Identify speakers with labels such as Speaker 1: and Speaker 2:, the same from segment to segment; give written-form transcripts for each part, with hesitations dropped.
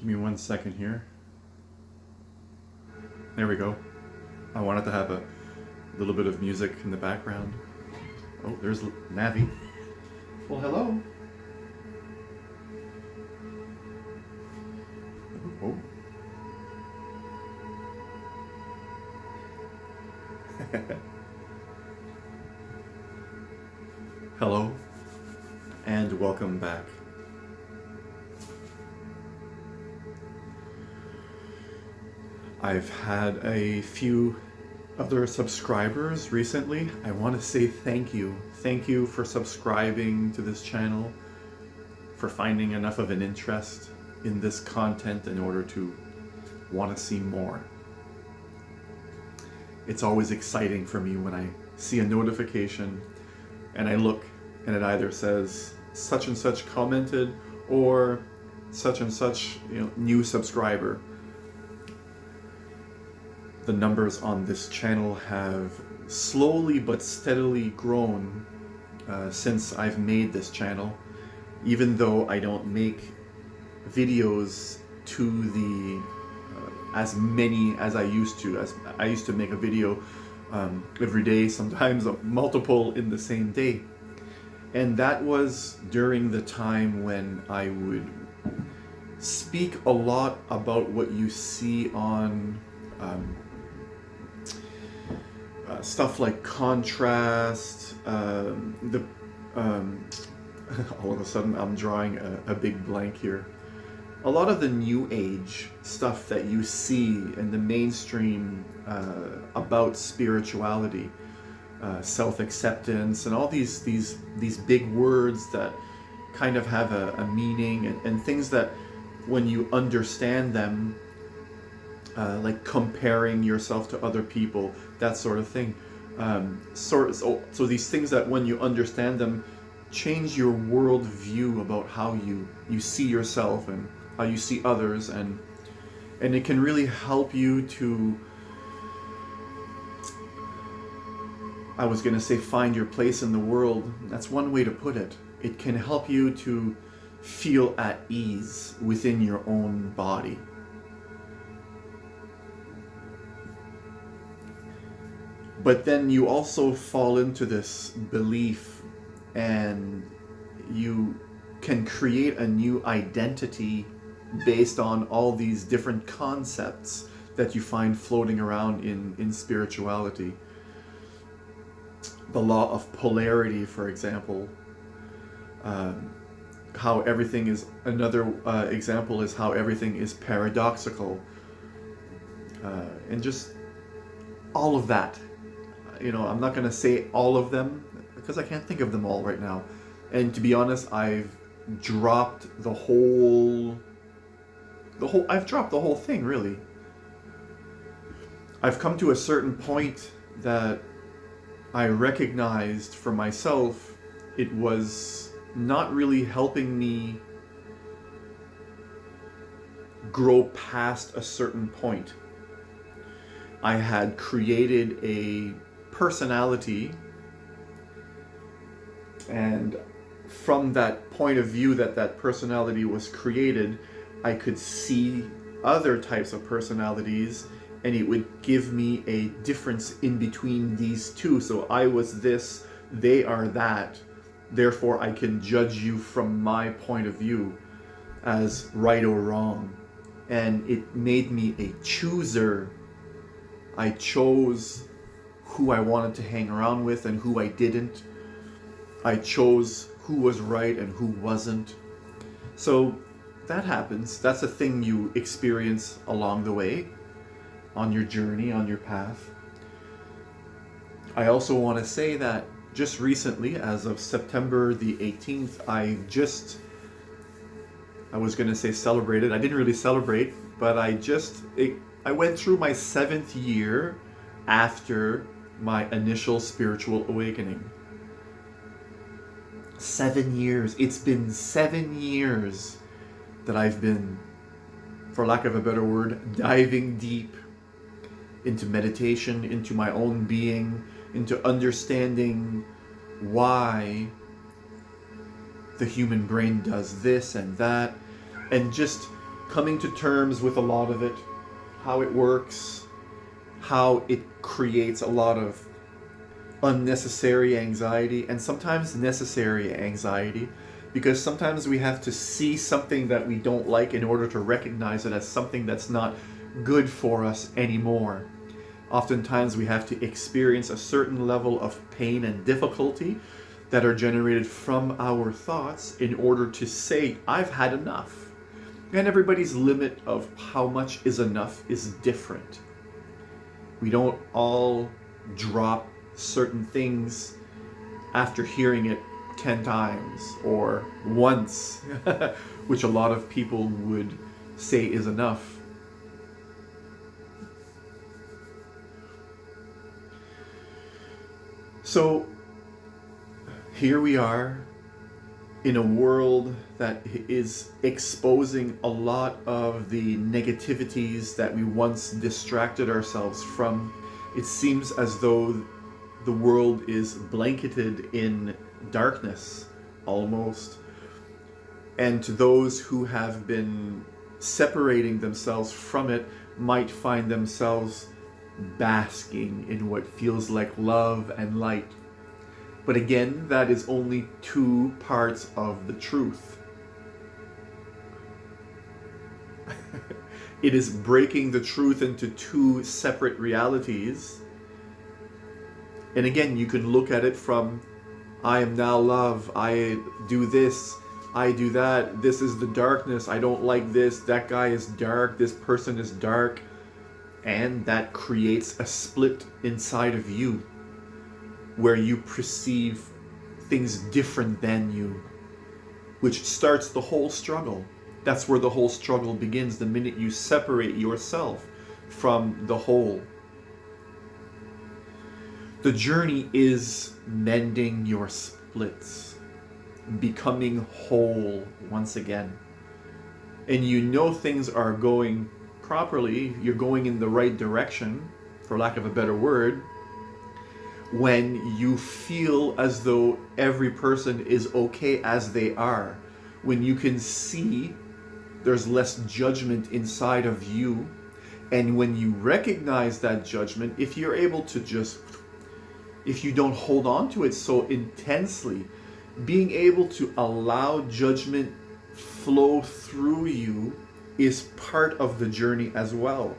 Speaker 1: Give me 1 second here. There we go. I wanted to have a little bit of music in the background. Oh, there's Navi. Well, hello. Oh. Hello, and welcome back. I've had a few other subscribers recently. I want to say thank you. Thank you for subscribing to this channel, for finding enough of an interest in this content in order to want to see more. It's always exciting for me when I see a notification and I look and it either says such and such commented or such and such, new subscriber. The numbers on this channel have slowly but steadily grown since I've made this channel, even though I don't make videos to the as many as I used to. As I used to make a video every day, sometimes multiple in the same day. And that was during the time when I would speak a lot about what you see on stuff like contrast, all of a sudden I'm drawing a big blank here. A lot of the new age stuff that you see in the mainstream about spirituality, self-acceptance, and all these big words that kind of have a meaning, and things that when you understand them, like comparing yourself to other people, that sort of thing. So these things that when you understand them, change your world view about how you see yourself and how you see others, and it can really help you to, I was going to say, find your place in the world. That's one way to put it. It can help you to feel at ease within your own body. But then you also fall into this belief and you can create a new identity based on all these different concepts that you find floating around in spirituality. The law of polarity, for example. How everything is, another example is how everything is paradoxical. And just all of that. I'm not going to say all of them because I can't think of them all right now. And to be honest, I've dropped the whole thing, really. I've come to a certain point that I recognized for myself it was not really helping me grow past a certain point. I had created a personality, and from that point of view that personality was created, I could see other types of personalities, and it would give me a difference in between these two. So I was this, they are that, therefore I can judge you from my point of view as right or wrong. And it made me a chooser. I chose who I wanted to hang around with and who I didn't. I chose who was right and who wasn't. So that happens. That's a thing you experience along the way, on your journey, on your path. I also want to say that just recently, as of September the 18th, I was going to say celebrated. I didn't really celebrate, but I went through my 7th year after my initial spiritual awakening. 7 years. It's been 7 years that I've been, for lack of a better word, diving deep into meditation, into my own being, into understanding why the human brain does this and that, and just coming to terms with a lot of it, how it works, how it creates a lot of unnecessary anxiety and sometimes necessary anxiety, because sometimes we have to see something that we don't like in order to recognize it as something that's not good for us anymore. Oftentimes we have to experience a certain level of pain and difficulty that are generated from our thoughts in order to say, I've had enough. And everybody's limit of how much is enough is different. We don't all drop certain things after hearing it 10 times or once, which a lot of people would say is enough. So here we are in a world that is exposing a lot of the negativities that we once distracted ourselves from. It seems as though the world is blanketed in darkness, almost. And to those who have been separating themselves from it might find themselves basking in what feels like love and light. But again, that is only two parts of the truth. It is breaking the truth into two separate realities. And again, you can look at it from, I am now love, I do this, I do that, this is the darkness, I don't like this, that guy is dark, this person is dark. And that creates a split inside of you where you perceive things different than you, which starts the whole struggle. That's where the whole struggle begins, the minute you separate yourself from the whole. The journey is mending your splits, becoming whole once again. And you know things are going properly, you're going in the right direction, for lack of a better word, when you feel as though every person is okay as they are. When you can see there's less judgment inside of you, and when you recognize that judgment, if you're able to just, if you don't hold on to it so intensely, being able to allow judgment flow through you is part of the journey as well.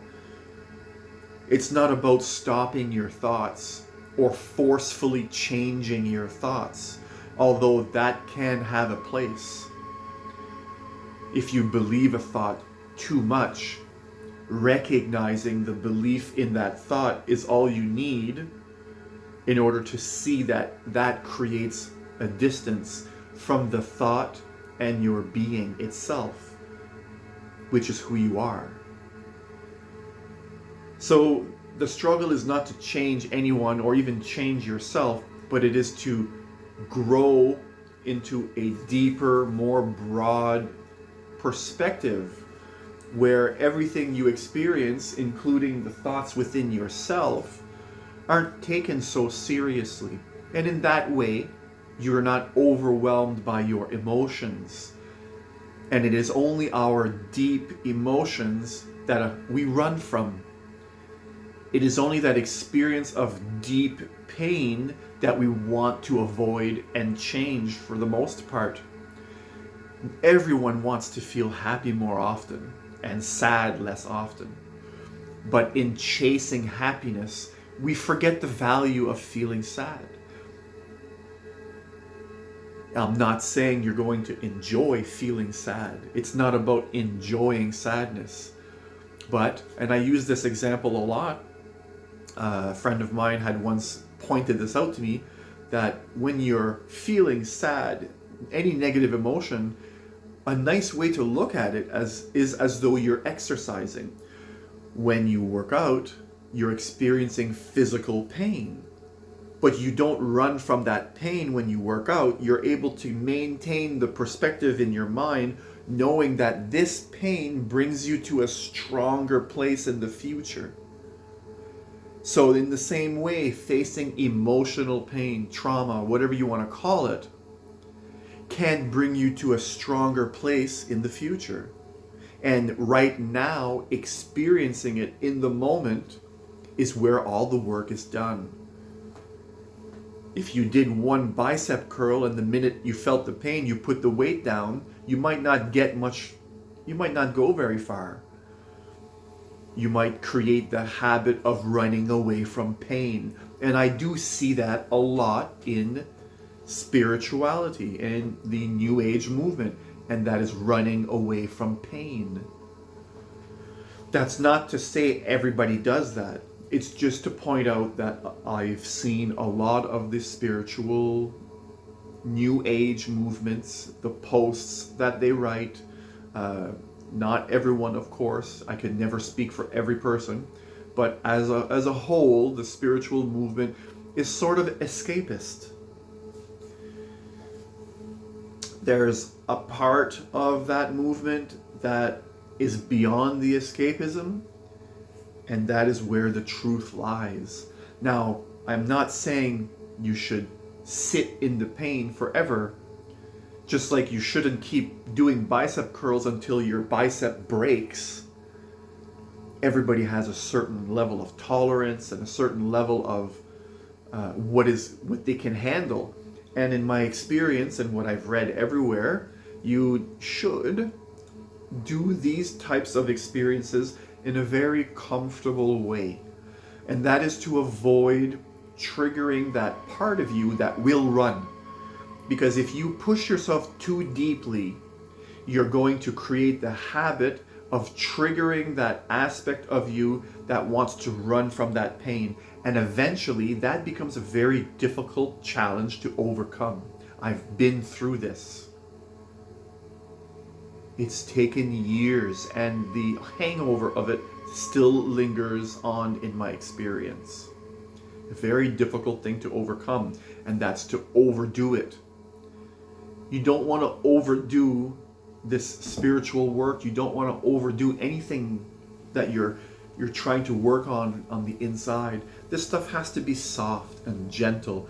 Speaker 1: It's not about stopping your thoughts or forcefully changing your thoughts, although that can have a place. If you believe a thought too much, recognizing the belief in that thought is all you need in order to see that that creates a distance from the thought and your being itself, which is who you are. So the struggle is not to change anyone or even change yourself, but it is to grow into a deeper, more broad perspective where everything you experience, including the thoughts within yourself, aren't taken so seriously. And in that way, you're not overwhelmed by your emotions. And it is only our deep emotions that we run from. It is only that experience of deep pain that we want to avoid and change for the most part. Everyone wants to feel happy more often and sad less often. But in chasing happiness, we forget the value of feeling sad. I'm not saying you're going to enjoy feeling sad. It's not about enjoying sadness. But, and I use this example a lot, a friend of mine had once pointed this out to me, that when you're feeling sad, any negative emotion, a nice way to look at it is as though you're exercising. When you work out, you're experiencing physical pain. But you don't run from that pain when you work out. You're able to maintain the perspective in your mind, knowing that this pain brings you to a stronger place in the future. So in the same way, facing emotional pain, trauma, whatever you want to call it, can bring you to a stronger place in the future. And right now, experiencing it in the moment is where all the work is done. If you did one bicep curl and the minute you felt the pain, you put the weight down, you might not get much, you might not go very far. You might create the habit of running away from pain. And I do see that a lot in spirituality and the New Age movement, and that is running away from pain. That's not to say everybody does that. It's just to point out that I've seen a lot of the spiritual New Age movements, the posts that they write. Not everyone, of course. I can never speak for every person. But as a whole, the spiritual movement is sort of escapist. There's a part of that movement that is beyond the escapism, and that is where the truth lies. Now, I'm not saying you should sit in the pain forever, just like you shouldn't keep doing bicep curls until your bicep breaks. Everybody has a certain level of tolerance and a certain level of what they can handle. And in my experience and what I've read everywhere, you should do these types of experiences in a very comfortable way. And that is to avoid triggering that part of you that will run. Because if you push yourself too deeply, you're going to create the habit of triggering that aspect of you that wants to run from that pain. And eventually that becomes a very difficult challenge to overcome. I've been through this. It's taken years, and the hangover of it still lingers on in my experience. A very difficult thing to overcome, and that's to overdo it. You don't want to overdo this spiritual work. You don't want to overdo anything that you're trying to work on the inside. This stuff has to be soft and gentle,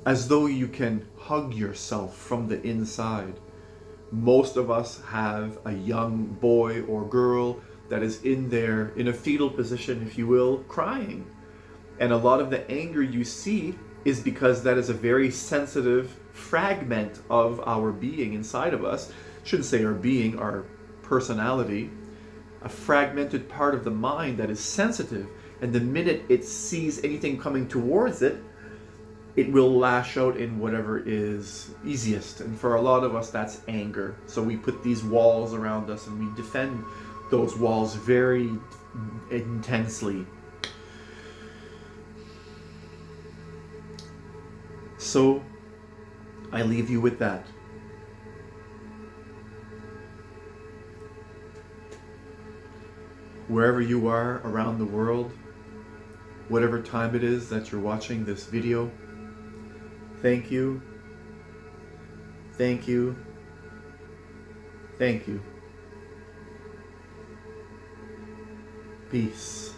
Speaker 1: as though you can hug yourself from the inside. Most of us have a young boy or girl that is in a fetal position, if you will, crying. And a lot of the anger you see is because that is a very sensitive fragment of our being inside of us. Shouldn't say our being, our personality. A fragmented part of the mind that is sensitive. And the minute it sees anything coming towards it, it will lash out in whatever is easiest. And for a lot of us, that's anger. So we put these walls around us and we defend those walls very intensely. So I leave you with that. Wherever you are around the world, whatever time it is that you're watching this video, thank you, thank you, thank you. Peace.